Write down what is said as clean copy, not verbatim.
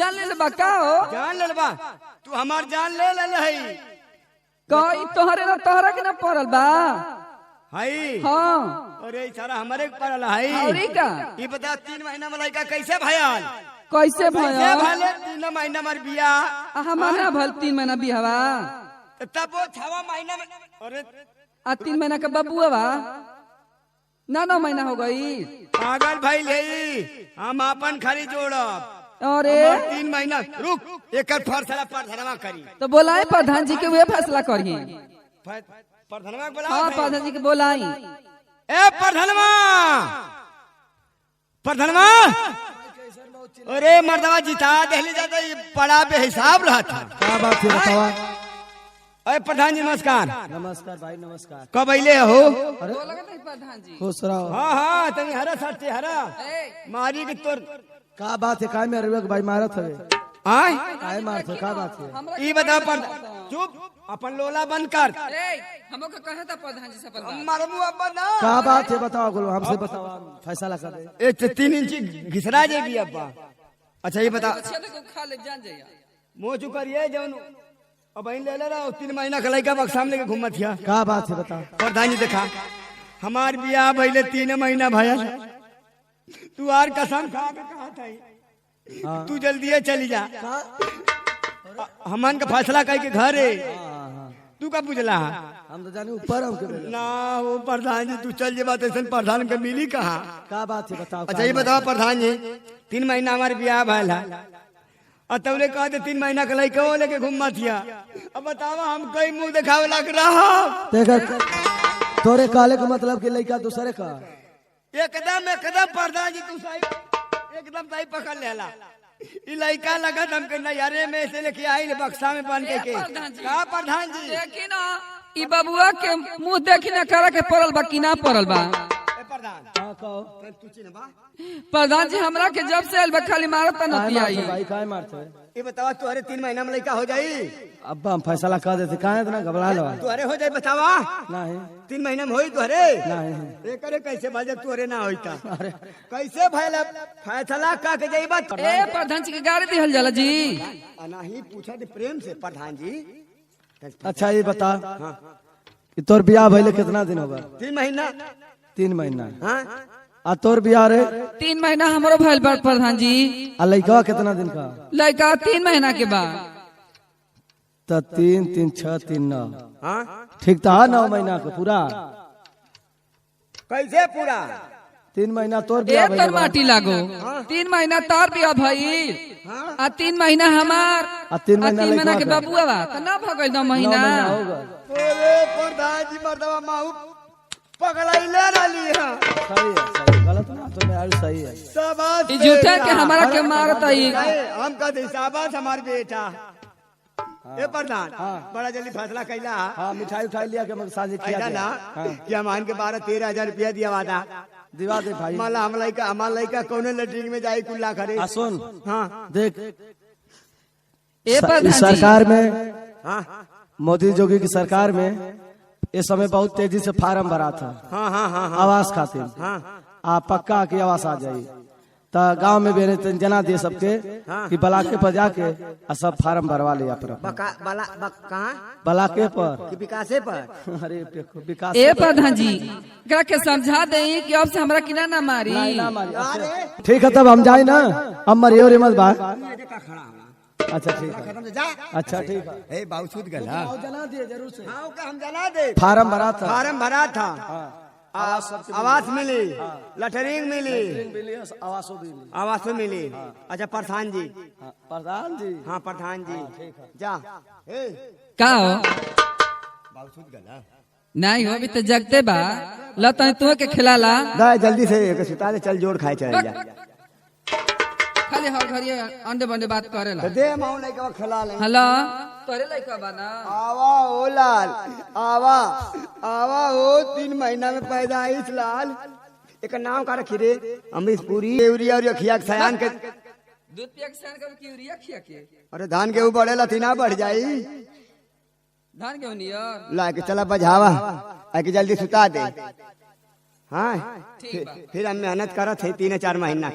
जान ले बा का हो जान ले बा तू हमार जान ले है कई तोहरे ना तोहरा के ना पड़ल बा हाई हाँ अरे सारा हमारे पड़ल है औरी का ये बता 3 महीना में लड़का कैसे भयल कैसे भया भले 3 महीना मर बिया हमारा भल 3 महीना बिहवा तब वो 6 महीना में अरे 3 महीना का बबुआ बा 9 महीना हो गई पागल भाई ले हम अपन खाली जोड़ब अरे 3 महीना रुक एक फैसला प्रधानवा करी तो बोलाए प्रधान जी के वे फैसला करिए प्रधानवा बोला हाँ प्रधान जी के बोलाई ए प्रधानवा प्रधानवा अरे मर्दवा जिता दहली जाता ये बड़ा बेहिसाब रहा था क्या बात है बतावा। अरे प्रधान जी नमस्कार नमस्कार भाई नमस्कार। कब अले हो अरे प्रधान जी खुश रहो। हाँ हाँ तनी हरा सट्टे हरा मारी की तोर का बात है काय में अरवे भाई मारत हवे आय काय मारत है का बात है ये बता चुप अपन लोला बंद कर हमको कहा था प्रधान जी से मारमू अब ना का बात है बताओ गुरु हमसे बताओ फैसला कर दे। ए 3 इंच घिसरा जाएगी अब्बा। अच्छा ये बता खा ले जान जाइए मुँह चुप करिए जौन अब ले ले रहा 3 महीना का लड़का बक्सा सामने के घूमत हिया का बात है बताओ। प्रधान जी देखा हमार बियाह भइले 3 महीना भया तू आर कसम खा के कहा था तू जल्दी चली जा हमन का फैसला कह के घर है तू का पूछला हम तो जाने ऊपर हम के ना वो प्रधान जी तू चल जे बात ऐसा प्रधान के मिली कहा का बात है बताओ। अच्छा ये बताओ प्रधान जी 3 महीना हमारे ब्याह भैल है और तबले कहते 3 महीना का लड़का वो लेके घूमत हिया अब बतावा हम कई मुंह दिखावे लग रहा देखा तोरे काले का मतलब कि लड़का दूसरे का एकदम प्रधान जी तू सही एकदम सही पकड़ लेला ई लड़का लगा हमके नैयारे में से लेके आई बक्सा में बन के का प्रधान जी देखी ना ई बबुआ के मुंह देखी ना करा के पड़ल बा कि ना पड़ल बा प्रधान हां कहो तू चिन्हबा प्रधान जी हमरा के जब से आइल बा खाली मारत न पियाई भाई काय मारते ये बतावा तोहरे 3 महीना में लड़का हो जाई अब हम फैसला कर देते काहे इतना घबरा लो तोहरे हो जाई बतावा नहीं 3 महीना में होई तोहरे नहीं एकरे कैसे बाजे तोहरे ना होईता कैसे भइल फैसला का के जाई बात ए प्रधान जी के गाड़ी दिहल जाला जी नहीं पूछा दे प्रेम से प्रधान जी अच्छा ये बता कि तोर ब्याह भइले कितना दिन होगा। 3 महीना 3 महीना हां आ तोर ब्याह रे 3 महीना हमरो भइल बा प्रधान जी आ लड़का कितना दिन का लड़का 3 महीना के बाद तो 3 3 6 3 9 हां ठीक था 9 महीना का पूरा कैसे पूरा 3 महीना तोर ए ब्याह तोर भइले माटी लागो 3 महीना तार बिया भइल आ 3 महीना हमार आ 3 महीना 3 महीना के लड़का बबुआ बा त ना भगल 9 9 महीना महीना होगा। अरे प्रधान जी मर्दवा माऊ पगड़ाइले रहली हां सही गलत ना तो यार सही है। शाबाश ई झूठे के हमारा के मारत आई हम कहते शाबाश हमार बेटा ए प्रधान बड़ा जल्दी फैसला कैला हाँ मिठाई उठाई लिया के मग शादी किया ऐसा ना कि हमान के 12-13 हजार रुपया दिया वादा दिवा दे भाई माला हम लड़का हमार लड़का कौन लैट्रिन में जाई कुल्ला करे आ सुन हाँ देख ए प्रधान इस जी सरकार में हाँ मोदी जोगी की सरकार में इस समय बहुत तेजी से फार्म भरा था हाँ हाँ हाँ आवास खातिर आ पक्का की आवास आ जाये तो गांव में भी जना दिए सबके कि बलाके पर जाके आ सब फार्म भरवा लिया पर कहाँ बलाके पर कि विकासे पर अरे विकास ए प्रधान जी एकरा के समझा देई कि अब से हमरा किना ना मारी ना मारी। ठीक है तब हम जाए ना हम मरियो रे मत बा अच्छा ठीक है अच्छा ठीक है ए बाउसूद गला जना दिए जरूर से हाँ ओके हम जना दे फार्म भरा था फार्म भरा था आवास मिली लटरिंग मिली आवास मिली अच्छा प्रधान जी प्रधान जी हाँ प्रधान जी जा ए का हो बाउसूद गला नहीं हो अभी तो जगते बा ल तनी तू के खिलाला दा जल्दी से एक सुता दे चल जोड़ खाए चल जा खाली हर घरी अंडे बंडे बात करेला तो दे माऊ लइका खिला ले हेलो तोरे लइका बा ना आवा ओ लाल आवा आवा ओ 3 महीना में पैदा इस लाल एक नाम का रखी रे अमरीश पुरी यूरिया और खिया के सयान के दूध पिया के सान के यूरिया खिया के अरे धान के ऊपर बढ़ेला तीना बढ़ जाई धान के नियर ला के चला बजावा आके जल्दी सुता दे हाँ ठीक बा फिर हम मेहनत करत है 3-4 महीना